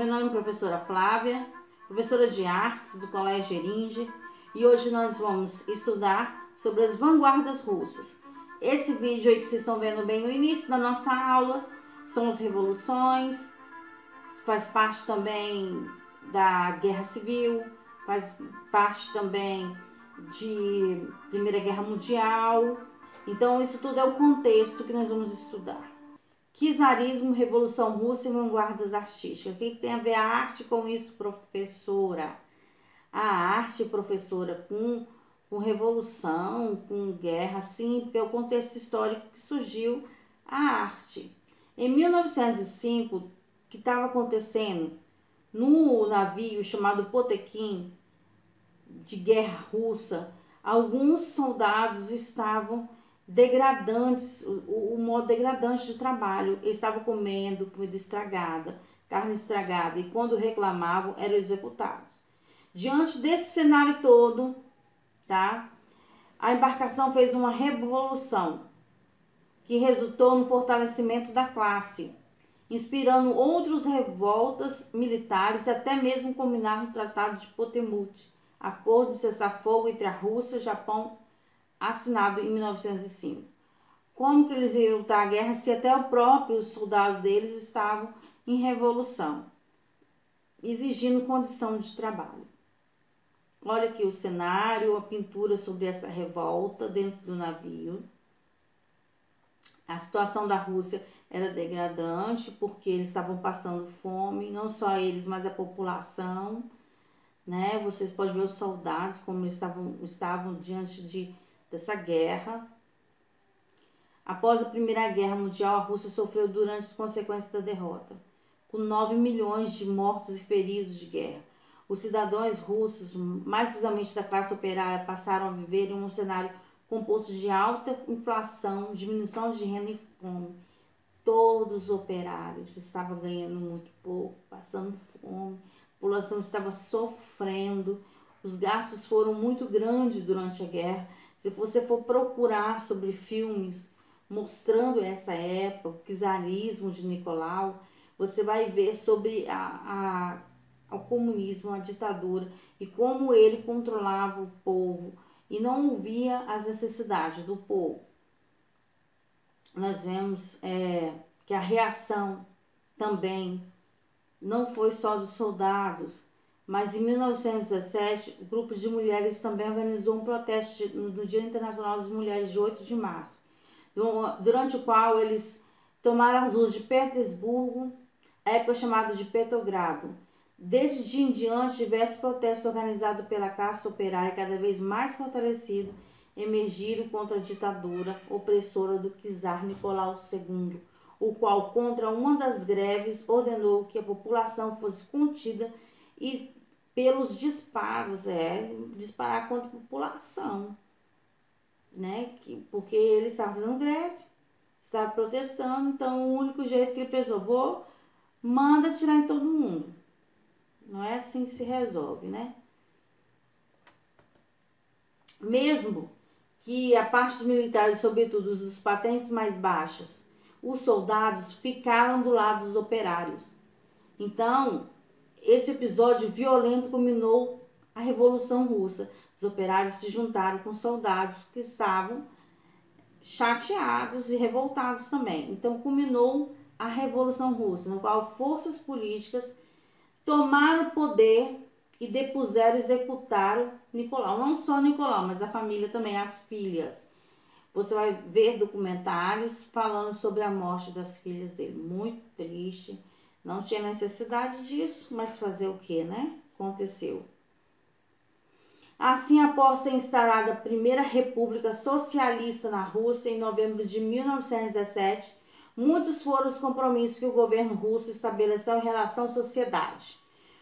Meu nome é professora Flávia, professora de artes do Colégio Eringer, e hoje nós vamos estudar sobre as vanguardas russas. Esse vídeo aí que vocês estão vendo bem no início da nossa aula são as revoluções, faz parte também da Guerra Civil, faz parte também de Primeira Guerra Mundial. Então isso tudo é o contexto que nós vamos estudar. Czarismo, Revolução Russa e vanguardas artísticas. O que tem a ver a arte com isso, professora? A arte, professora, com revolução, com guerra, sim, porque é o contexto histórico que surgiu a arte. Em 1905, o que estava acontecendo no navio chamado Potemkin, de guerra russa, alguns soldados estavam degradantes, o modo degradante de trabalho. Eles estavam comendo comida estragada, carne estragada, e quando reclamavam eram executados. Diante desse cenário todo, tá? A embarcação fez uma revolução que resultou no fortalecimento da classe, inspirando outras revoltas militares e até mesmo culminar no Tratado de Potemkin, acordo de cessar-fogo entre a Rússia e o Japão, assinado em 1905. Como que eles iam lutar a guerra se até o próprio soldado deles estavam em revolução, exigindo condição de trabalho? Olha aqui o cenário, a pintura sobre essa revolta dentro do navio. A situação da Rússia era degradante porque eles estavam passando fome, não só eles, mas a população, né? Vocês podem ver os soldados como eles estavam diante dessa guerra. Após a Primeira Guerra Mundial, a Rússia sofreu durante as consequências da derrota, com 9 milhões de mortos e feridos de guerra. Os cidadãos russos, mais precisamente da classe operária, passaram a viver em um cenário composto de alta inflação, diminuição de renda e fome. Todos os operários estavam ganhando muito pouco, passando fome, a população estava sofrendo, os gastos foram muito grandes durante a guerra. Se você for procurar sobre filmes mostrando essa época, o czarismo de Nicolau, você vai ver sobre o comunismo, a ditadura, e como ele controlava o povo e não ouvia as necessidades do povo. Nós vemos que a reação também não foi só dos soldados, mas em 1917, grupos de mulheres também organizou um protesto no Dia Internacional das Mulheres de 8 de março, durante o qual eles tomaram as ruas de Petersburgo, a época chamada de Petrogrado. Desse dia em diante, diversos protestos organizados pela classe operária, cada vez mais fortalecido, emergiram contra a ditadura opressora do czar Nicolau II, o qual, contra uma das greves, ordenou que a população fosse contida e pelos disparos, disparar contra a população, né? Porque ele estava fazendo greve, estava protestando, então o único jeito que ele pensou, manda atirar em todo mundo. Não é assim que se resolve, né? Mesmo que a parte dos militares, sobretudo os dos patentes mais baixas, os soldados ficaram do lado dos operários. Então, esse episódio violento culminou a Revolução Russa. Os operários se juntaram com os soldados que estavam chateados e revoltados também. Então, culminou a Revolução Russa, no qual forças políticas tomaram o poder e depuseram, executaram Nicolau. Não só Nicolau, mas a família também, as filhas. Você vai ver documentários falando sobre a morte das filhas dele. Muito triste. Não tinha necessidade disso, mas fazer o que, né? Aconteceu. Assim, após ser instaurada a Primeira República Socialista na Rússia, em novembro de 1917, muitos foram os compromissos que o governo russo estabeleceu em relação à sociedade.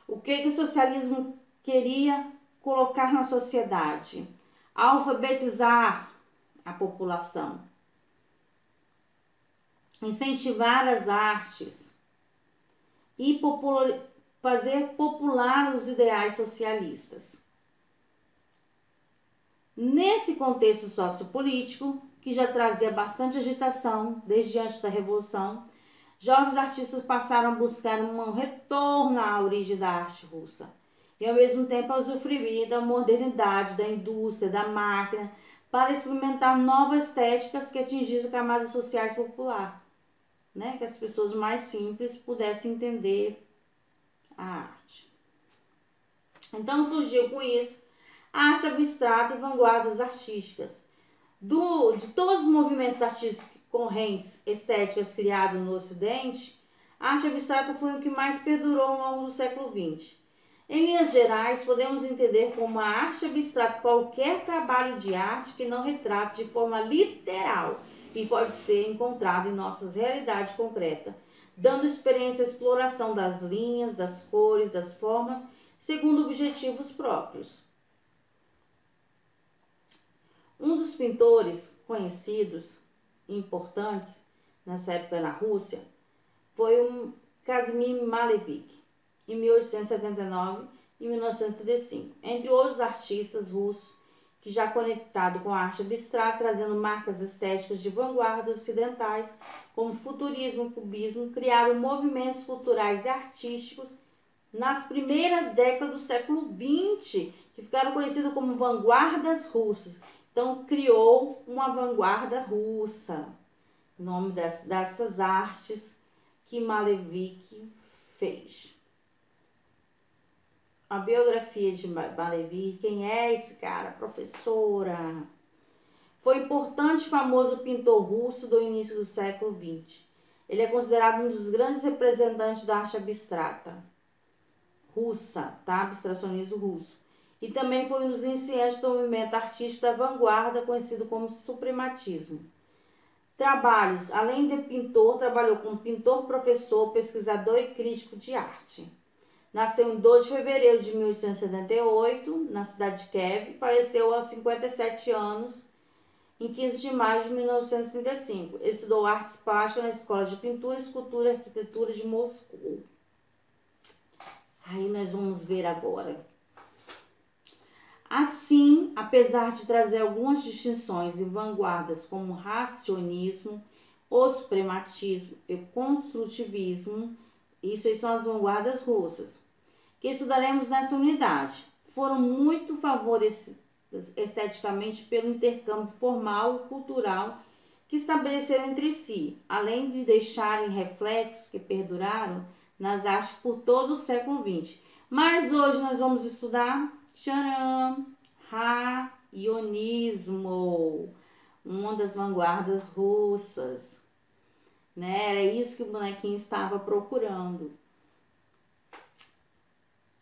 O que o socialismo queria colocar na sociedade? Alfabetizar a população, incentivar as artes e fazer popular os ideais socialistas. Nesse contexto sociopolítico, que já trazia bastante agitação desde antes da Revolução, jovens artistas passaram a buscar um retorno à origem da arte russa e ao mesmo tempo a usufruir da modernidade, da indústria, da máquina, para experimentar novas estéticas que atingissem camadas sociais populares, né? Que as pessoas mais simples pudessem entender a arte. Então surgiu com isso a arte abstrata e vanguardas artísticas. De todos os movimentos artísticos correntes estéticas criados no Ocidente, a arte abstrata foi o que mais perdurou ao longo do século XX. Em linhas gerais, podemos entender como a arte abstrata qualquer trabalho de arte que não retrate de forma literal e pode ser encontrado em nossas realidades concretas, dando experiência à exploração das linhas, das cores, das formas, segundo objetivos próprios. Um dos pintores conhecidos e importantes nessa época na Rússia foi o Kazimir Malevich, em 1879 e 1935. Entre outros artistas russos que já conectado com a arte abstrata, trazendo marcas estéticas de vanguarda ocidentais, como futurismo e cubismo, criaram movimentos culturais e artísticos nas primeiras décadas do século XX, que ficaram conhecidos como vanguardas russas. Então, criou uma vanguarda russa, o nome dessas artes que Malevich fez. A biografia de Malevich, quem é esse cara? Professora. Foi importante e famoso pintor russo do início do século XX. Ele é considerado um dos grandes representantes da arte abstrata russa, tá? Abstracionismo russo. E também foi um dos iniciantes do movimento artístico da vanguarda, conhecido como suprematismo. Trabalhos: além de pintor, trabalhou como pintor, professor, pesquisador e crítico de arte. Nasceu em 12 de fevereiro de 1878, na cidade de Kiev, e faleceu aos 57 anos, em 15 de maio de 1935. Ele estudou artes plásticas na Escola de Pintura, Escultura e Arquitetura de Moscou. Aí nós vamos ver agora. Assim, apesar de trazer algumas distinções e vanguardas como racionismo, o suprematismo e o construtivismo, isso aí são as vanguardas russas, que estudaremos nessa unidade, foram muito favorecidas esteticamente pelo intercâmbio formal e cultural que estabeleceram entre si, além de deixarem reflexos que perduraram nas artes por todo o século XX. Mas hoje nós vamos estudar raionismo, uma das vanguardas russas, né? Era isso que o bonequinho estava procurando.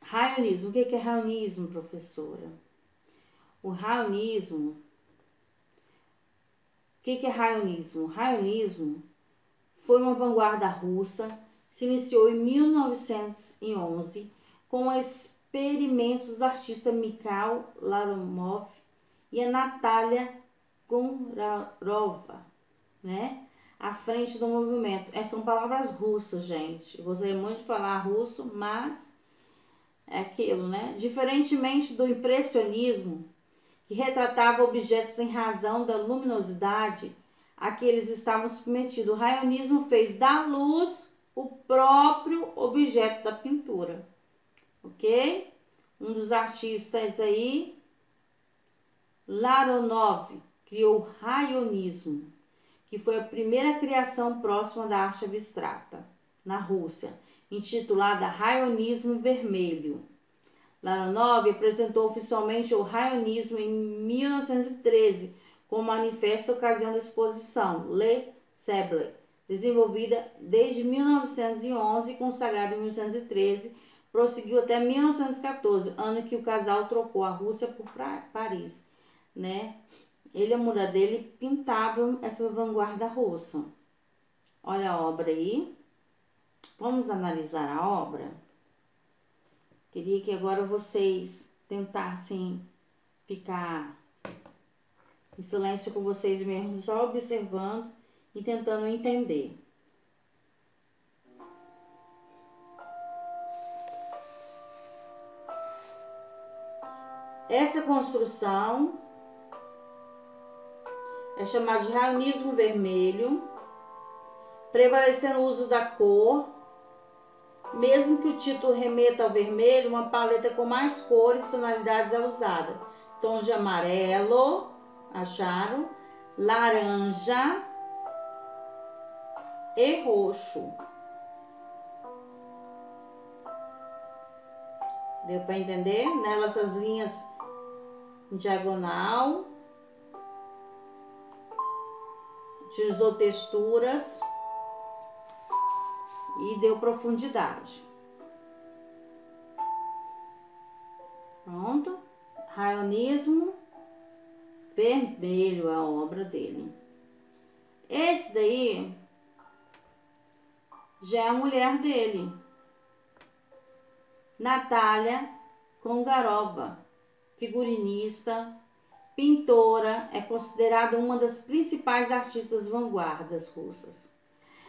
Raionismo. O que é raionismo, professora? O raionismo. O que é raionismo? Raionismo foi uma vanguarda russa, se iniciou em 1911 com experimentos do artista Mikhail Laromov e a Natalia Gonrarova, né? À frente do movimento. São palavras russas, gente. Eu gostaria muito de falar russo, mas é aquilo, né? Diferentemente do impressionismo, que retratava objetos em razão da luminosidade a que eles estavam submetidos, o raionismo fez da luz o próprio objeto da pintura, ok? Um dos artistas aí, Laronov, criou o raionismo, que foi a primeira criação próxima da arte abstrata na Rússia, intitulada Raionismo Vermelho. Laronov apresentou oficialmente o raionismo em 1913 como manifesto ocasião da exposição Le Sable, desenvolvida desde 1911 e consagrada em 1913, prosseguiu até 1914, ano que o casal trocou a Rússia por Paris, né? Ele, a mulher dele, pintavam essa vanguarda russa. Olha a obra aí. Vamos analisar a obra? Queria que agora vocês tentassem ficar em silêncio com vocês mesmos, só observando e tentando entender. Essa construção é chamada de raionismo vermelho. prevalecendo o uso da cor. Mesmo que o título remeta ao vermelho, uma paleta com mais cores, tonalidades é usada. Tons de amarelo, acharam? Laranja e roxo. Deu para entender? Nela essas linhas em diagonal. Utilizou texturas e deu profundidade. Pronto. Raionismo vermelho é a obra dele. Esse daí já é a mulher dele, Natália Kongarova, figurinista, pintora, é considerada uma das principais artistas vanguardas russas.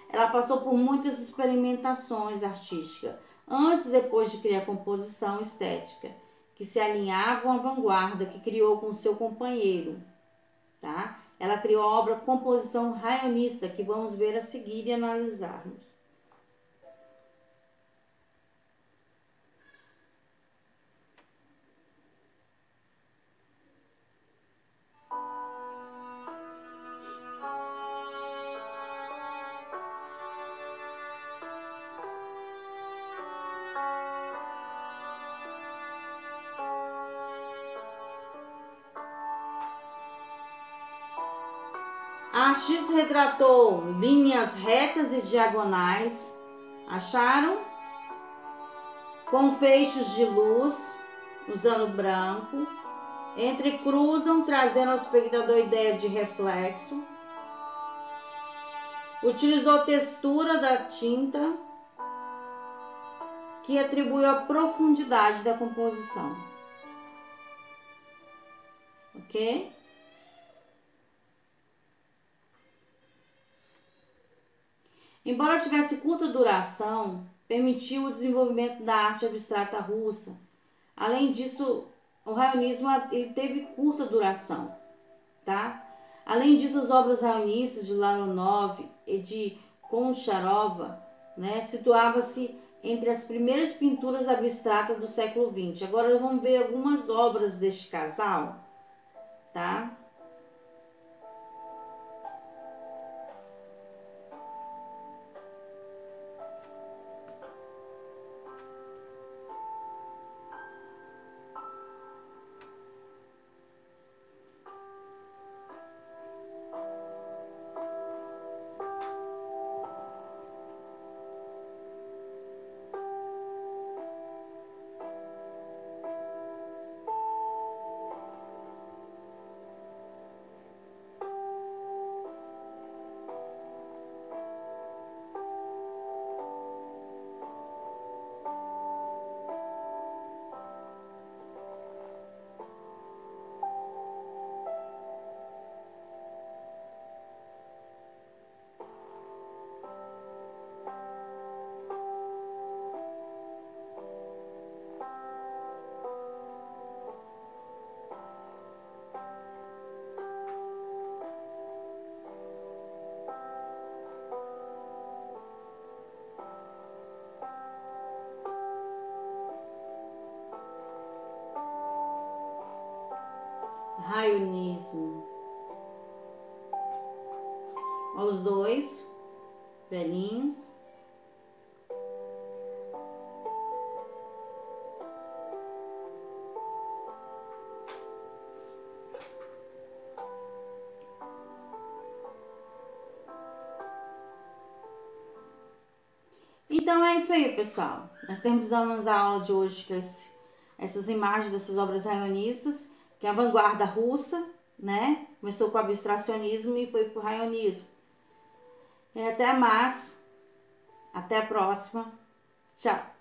Ela passou por muitas experimentações artísticas, antes e depois de criar composição estética, que se alinhavam à vanguarda que criou com seu companheiro, tá? Ela criou a obra Composição Raionista, que vamos ver a seguir e analisarmos. A artista retratou linhas retas e diagonais, acharam? Com feixes de luz, usando branco, entrecruzam, trazendo ao espectador ideia de reflexo. Utilizou textura da tinta, que atribuiu a profundidade da composição. Ok? Embora tivesse curta duração, permitiu o desenvolvimento da arte abstrata russa. Além disso, o raionismo ele teve curta duração, tá? Além disso, as obras raionistas de Larionov e de Koncharova, né, situava-se entre as primeiras pinturas abstratas do século XX. Agora vamos ver algumas obras deste casal, tá? Raionismo. Os dois velhinhos. Então é isso aí, pessoal. Nós terminamos a aula de hoje com essas imagens dessas obras raionistas, que é a vanguarda russa, né? Começou com o abstracionismo e foi pro raionismo. E até mais. Até a próxima. Tchau.